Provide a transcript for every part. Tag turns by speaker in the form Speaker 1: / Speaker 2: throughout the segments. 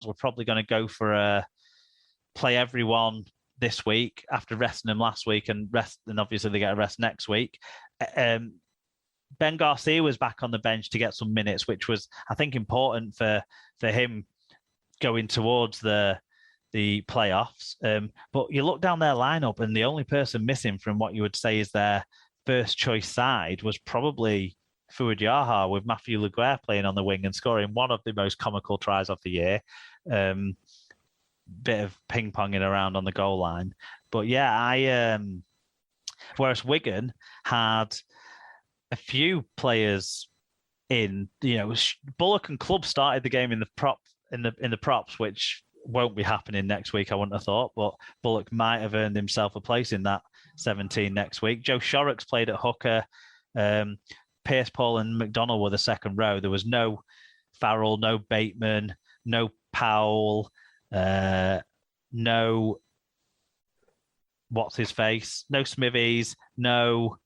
Speaker 1: we're probably going to go for a play everyone this week after resting them last week and obviously they get a rest next week. Ben Garcia was back on the bench to get some minutes, which was, I think, important for him going towards the playoffs. But you look down their lineup and the only person missing from what you would say is their first choice side was probably Fuad Yaha, with Matthew Laguerre playing on the wing and scoring one of the most comical tries of the year. Bit of ping-ponging around on the goal line. But yeah, whereas Wigan had a few players in, Bullock and Clubb started the game in the props, which won't be happening next week, I wouldn't have thought, but Bullock might have earned himself a place in that 17 next week. Joe Shorrock's played at hooker. Pierce, Paul and McDonald were the second row. There was no Farrell, no Bateman, no Powell, no what's-his-face, no Smithies, no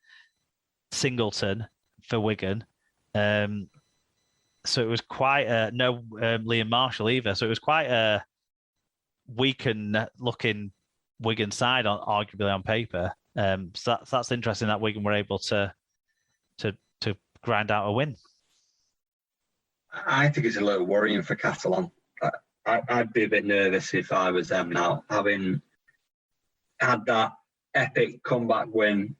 Speaker 1: Singleton for Wigan. So it was quite no Liam Marshall either. So it was quite a weakened-looking Wigan side, arguably on paper. So that's interesting that Wigan were able to grind out a win.
Speaker 2: I think it's a little worrying for Catalan. I'd be a bit nervous if I was them now, having had that epic comeback win,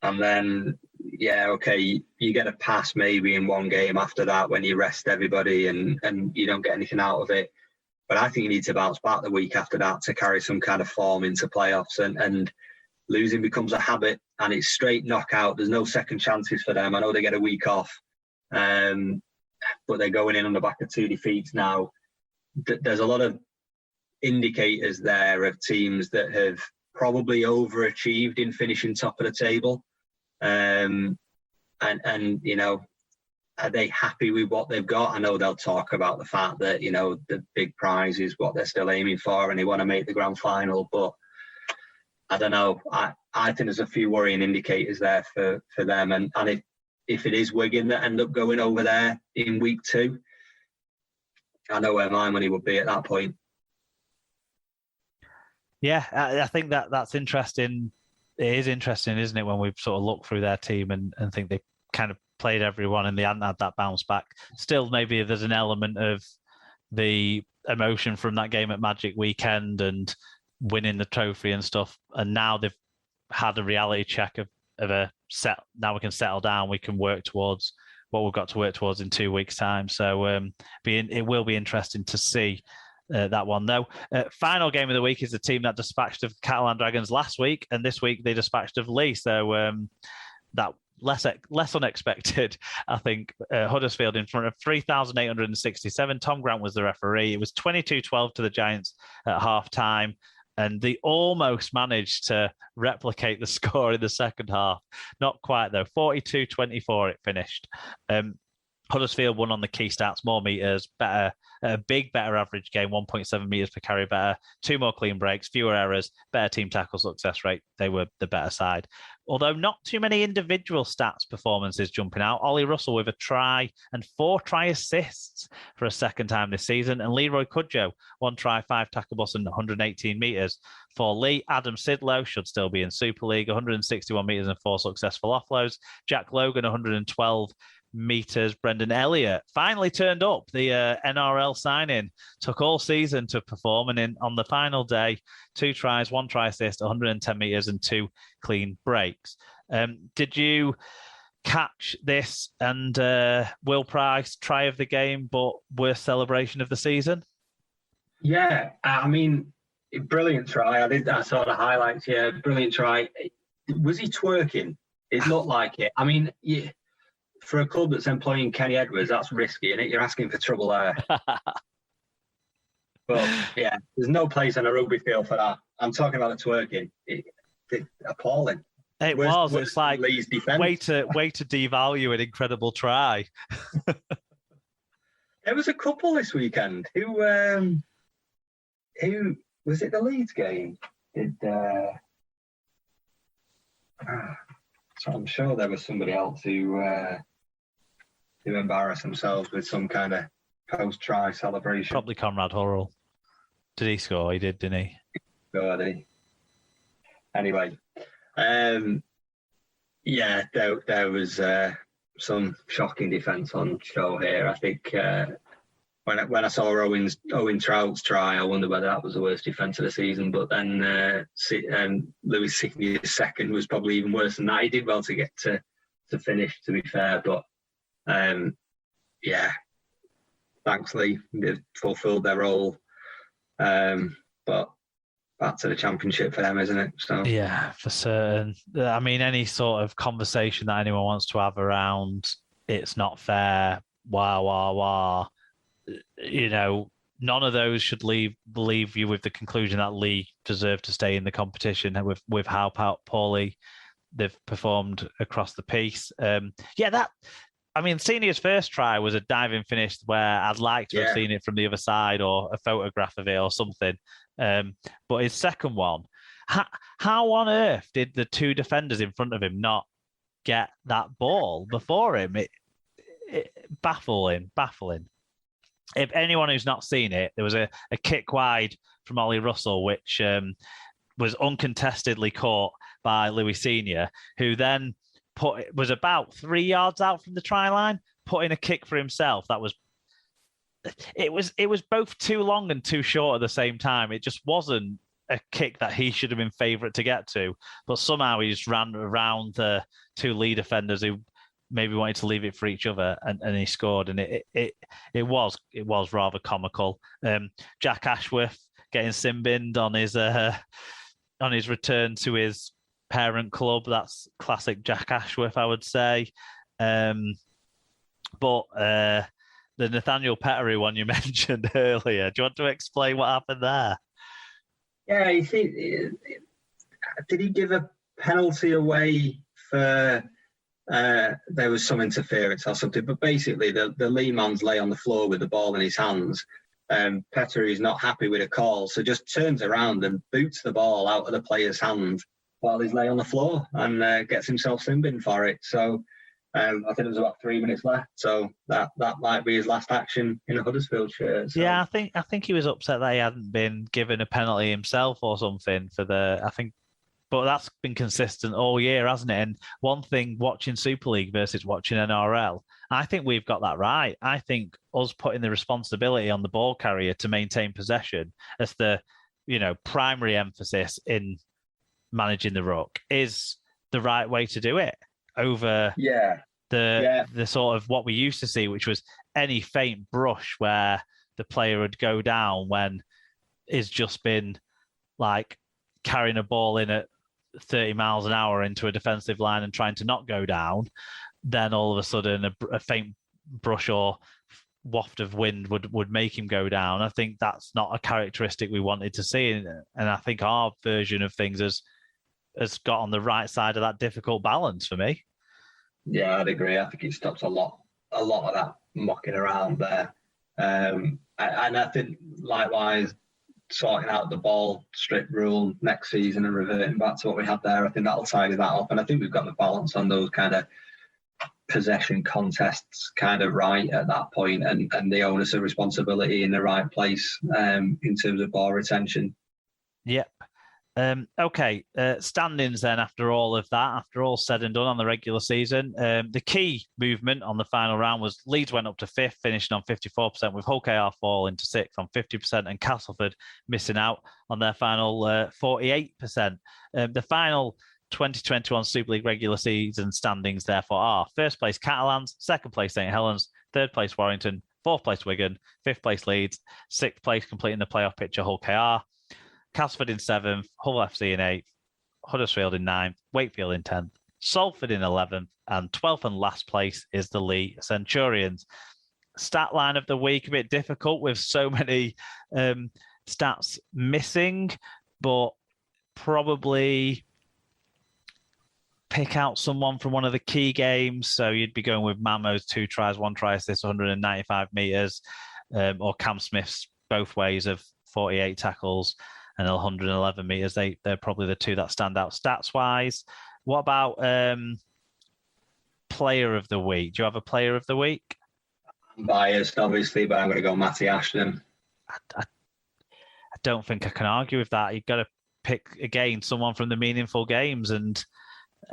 Speaker 2: and then you get a pass maybe in one game after that when you rest everybody and you don't get anything out of it. But I think you need to bounce back the week after that to carry some kind of form into playoffs, and losing becomes a habit and it's straight knockout. There's no second chances for them. I know they get a week off, but they're going in on the back of 2 defeats now. There's a lot of indicators there of teams that have probably overachieved in finishing top of the table. And are they happy with what they've got? I know they'll talk about the fact that, the big prize is what they're still aiming for and they want to make the grand final, but I don't know. I think there's a few worrying indicators there for them. And if it is Wigan that end up going over there in week 2, I know where my money would be at that point.
Speaker 1: Yeah, I think that's interesting. It is interesting, isn't it, when we sort of look through their team and think they kind of played everyone and they hadn't had that bounce back. Still, maybe there's an element of the emotion from that game at Magic Weekend and winning the trophy and stuff. And now they've had a reality check of a set. Now we can settle down. We can work towards what we've got to work towards in 2 weeks' time. So it will be interesting to see that one, though. Final game of the week is the team that dispatched of Catalan Dragons last week, and this week they dispatched of Lee. So that less unexpected, I think. Huddersfield in front of 3,867. Tom Grant was the referee. It was 22-12 to the Giants at half-time, and they almost managed to replicate the score in the second half. Not quite, though. 42-24 it finished. Huddersfield won on the key stats, more meters, better average game, 1.7 meters per carry better, 2 more clean breaks, fewer errors, better team tackle success rate. They were the better side. Although not too many individual stats performances jumping out. Ollie Russell with a try and 4 try assists for a second time this season. And Leroy Cudjoe, 1 try, 5 tackle busts and 118 meters. For Lee, Adam Sidlow should still be in Super League, 161 meters and 4 successful offloads. Jack Logan, 112 meters. Brendan Elliott finally turned up. The NRL signing took all season to perform, and on the final day, 2 tries, 1 try assist, 110 meters and 2 clean breaks. Did you catch this and Will Price try of the game, but worst celebration of the season?
Speaker 2: Yeah, I mean, brilliant try. I saw the highlights here. Brilliant try. Was he twerking? It looked like it. I mean, yeah. For a club that's employing Kenny Edwards, that's risky, isn't it? You're asking for trouble there. But yeah, there's no place on a rugby field for that. I'm talking about the twerking. It's appalling.
Speaker 1: It's like way to devalue an incredible try.
Speaker 2: There was a couple this weekend. Who was it? The Leeds game? So I'm sure there was somebody else who embarrassed themselves with some kind of post-try celebration.
Speaker 1: Probably Conrad Hurrell. Did he score? He did, didn't he?
Speaker 2: Good, did he? Anyway, yeah, there was some shocking defence on show here. I think when I saw Owen Trout's try, I wondered whether that was the worst defence of the season. But then Lewis Senior's second was probably even worse than that. He did well to get to finish, to be fair. But yeah, thankfully they've fulfilled their role. But back to the championship for them, isn't it? So
Speaker 1: yeah, for certain. I mean, any sort of conversation that anyone wants to have around it's not fair, wah. You know, none of those should leave you with the conclusion that Lee deserved to stay in the competition with how poorly they've performed across the piece. Senior's first try was a diving finish where I'd like to have seen it from the other side or a photograph of it or something. But his second one, how on earth did the two defenders in front of him not get that ball before him? It baffling. If anyone who's not seen it, there was a kick wide from Ollie Russell, which was uncontestedly caught by Louis Senior, who then was about 3 yards out from the try line, put in a kick for himself. It was both too long and too short at the same time. It just wasn't a kick that he should have been favourite to get to, but somehow he just ran around the two lead defenders who maybe wanted to leave it for each other, and he scored. And it was rather comical. Jack Ashworth getting sin-binned on his return to his parent club. That's classic Jack Ashworth, I would say. But the Nathaniel Pettery one you mentioned earlier, do you want to explain what happened there?
Speaker 2: Yeah, you see, did he give a penalty away for there was some interference or something? But basically, the Lee man's lay on the floor with the ball in his hands. Pettery is not happy with a call, so just turns around and boots the ball out of the player's hand while he's lay on the floor and gets himself sin-binned for it. So I think there was about 3 minutes left, so that might be his last action in a Huddersfield shirt. So.
Speaker 1: Yeah, I think he was upset that he hadn't been given a penalty himself or something but that's been consistent all year, hasn't it? And one thing, watching Super League versus watching NRL, I think we've got that right. I think us putting the responsibility on the ball carrier to maintain possession as the primary emphasis in managing the ruck is the right way to do it over the sort of what we used to see, which was any faint brush where the player would go down when it's just been like carrying a ball in at 30 miles an hour into a defensive line and trying to not go down. Then all of a sudden a faint brush or waft of wind would make him go down. I think that's not a characteristic we wanted to see. And I think our version of things has got on the right side of that difficult balance for me.
Speaker 2: Yeah, I'd agree. I think it stops a lot of that mucking around there. And I think likewise, sorting out the ball strip rule next season and reverting back to what we had there, I think that'll tidy that up. And I think we've got the balance on those kind of possession contests kind of right at that point, and the onus of responsibility in the right place in terms of ball retention.
Speaker 1: Yep. Okay, standings then after all of that, after all said and done on the regular season, the key movement on the final round was Leeds went up to 5th, finishing on 54%, with Hull KR falling to 6th on 50%, and Castleford missing out on their final 48%. The final 2021 Super League regular season standings therefore are: first place Catalans, second place St Helens, third place Warrington, fourth place Wigan, fifth place Leeds, sixth place completing the playoff picture Hull KR, Castleford in 7th, Hull FC in 8th, Huddersfield in 9th, Wakefield in 10th, Salford in 11th, and 12th and last place is the Leigh Centurions. Stat line of the week, a bit difficult with so many stats missing, but probably pick out someone from one of the key games. So you'd be going with Mamo's 2 tries, 1 try assist, 195 metres, or Cam Smith's both ways of 48 tackles and 111 metres. They're probably the two that stand out stats-wise. What about player of the week? Do you have a player of the week?
Speaker 2: I'm biased, obviously, but I'm going to go Matty Ashton.
Speaker 1: I don't think I can argue with that. You've got to pick again someone from the meaningful games, and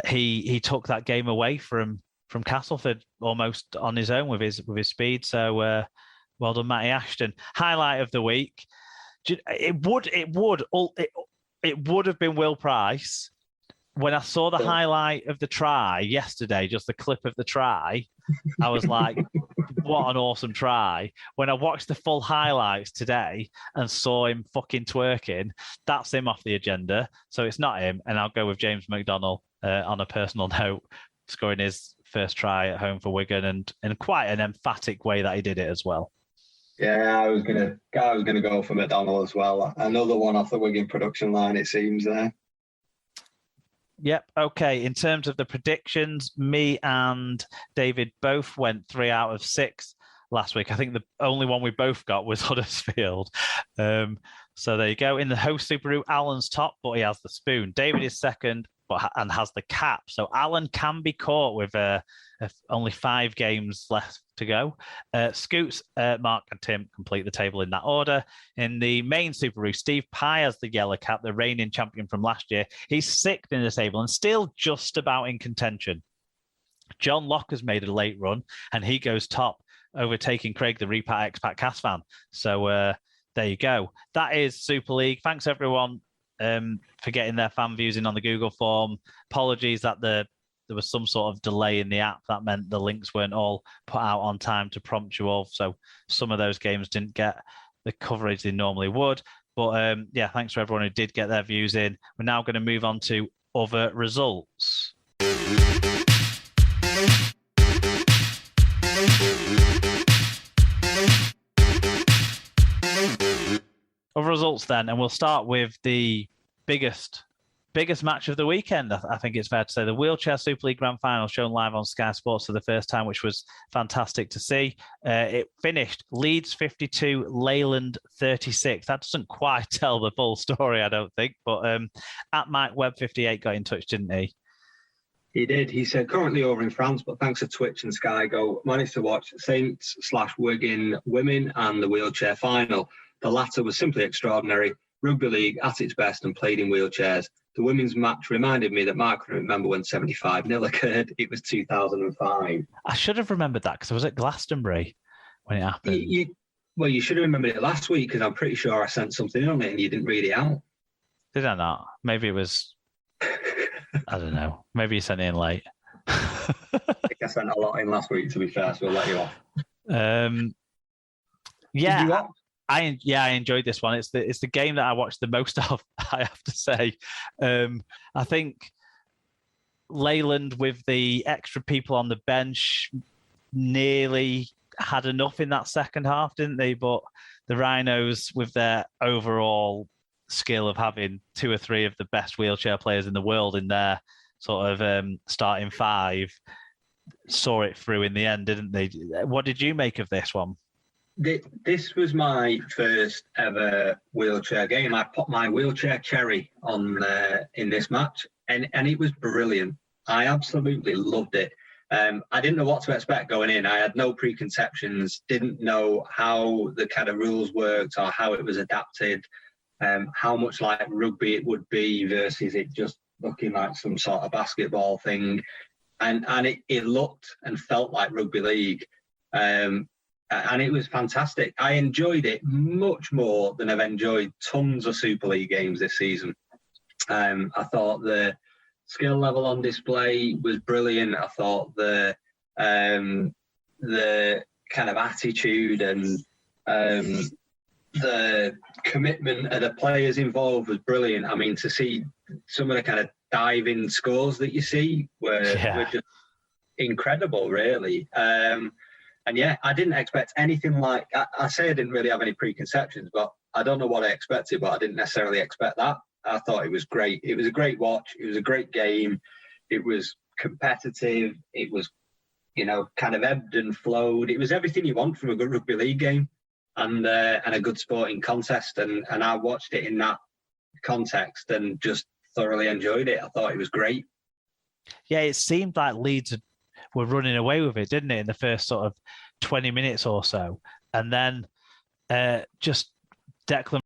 Speaker 1: he took that game away from Castleford almost on his own with his speed. So well done, Matty Ashton. Highlight of the week. It would have been Will Price. When I saw the highlight of the try yesterday, just the clip of the try, I was like, what an awesome try. When I watched the full highlights today and saw him fucking twerking, that's him off the agenda. So it's not him. And I'll go with James McDonnell on a personal note, scoring his first try at home for Wigan, and in quite an emphatic way that he did it as well.
Speaker 2: Yeah, I was gonna go for McDonnell as well. Another one off the Wigan production line, it seems there.
Speaker 1: Yep. Okay. In terms of the predictions, me and David both went 3 out of 6 last week. I think the only one we both got was Huddersfield. So there you go. In the host Subaru, Alan's top, but he has the spoon. David is second, and has the cap. So Alan can be caught with only 5 games left to go. Scoots, Mark and Tim complete the table in that order. In the main Subaru, Steve Pye has the yellow cap, the reigning champion from last year. He's 6th in the table and still just about in contention. John Locke has made a late run, and he goes top, overtaking Craig, the Repat Expat Cast fan. So there you go. That is Super League. Thanks, everyone, for getting their fan views in on the Google form. Apologies that there was some sort of delay in the app. That meant the links weren't all put out on time to prompt you all. So some of those games didn't get the coverage they normally would. But yeah, thanks for everyone who did get their views in. We're now going to move on to other results. Other results then, and we'll start with the biggest match of the weekend. I think it's fair to say the Wheelchair Super League Grand Final shown live on Sky Sports for the first time, which was fantastic to see. It finished Leeds 52, Leyland 36. That doesn't quite tell the full story, I don't think, but at Mike Webb 58 got in touch, didn't he?
Speaker 2: He did. He said, currently over in France, but thanks to Twitch and Sky Go, managed to watch Saints/Wigan women and the wheelchair final. The latter was simply extraordinary. Rugby league at its best and played in wheelchairs. The women's match reminded me that Mark can remember when 75-0 occurred. It was 2005.
Speaker 1: I should have remembered that because I was at Glastonbury when it happened.
Speaker 2: You should have remembered it last week because I'm pretty sure I sent something on it and you didn't read it out.
Speaker 1: Did I not? Maybe it was... I don't know. Maybe you sent it in late.
Speaker 2: I think I sent a lot in last week, to be fair, so we'll let you off.
Speaker 1: Yeah. I enjoyed this one. It's the game that I watched the most of, I have to say. I think Leyland, with the extra people on the bench, nearly had enough in that second half, didn't they? But the Rhinos, with their overall skill of having 2 or 3 of the best wheelchair players in the world in their sort of starting 5, saw it through in the end, didn't they? What did you make of this one?
Speaker 2: This was my first ever wheelchair game. I put my wheelchair cherry on in this match, and it was brilliant. I absolutely loved it. I didn't know what to expect going in. I had no preconceptions, didn't know how the kind of rules worked or how it was adapted, how much like rugby it would be versus it just looking like some sort of basketball thing. And it looked and felt like rugby league. And it was fantastic. I enjoyed it much more than I've enjoyed tons of Super League games this season. I thought the skill level on display was brilliant. I thought the kind of attitude and the commitment of the players involved was brilliant. I mean, to see some of the kind of diving scores that you see were just incredible, really. And yeah, I didn't expect anything like... I say I didn't really have any preconceptions, but I don't know what I expected, but I didn't necessarily expect that. I thought it was great. It was a great watch. It was a great game. It was competitive. It was, kind of ebbed and flowed. It was everything you want from a good rugby league game and a good sporting contest. And I watched it in that context and just thoroughly enjoyed it. I thought it was great.
Speaker 1: Yeah, it seemed like Leeds were running away with it, didn't it, in the first sort of 20 minutes or so, and then just Declan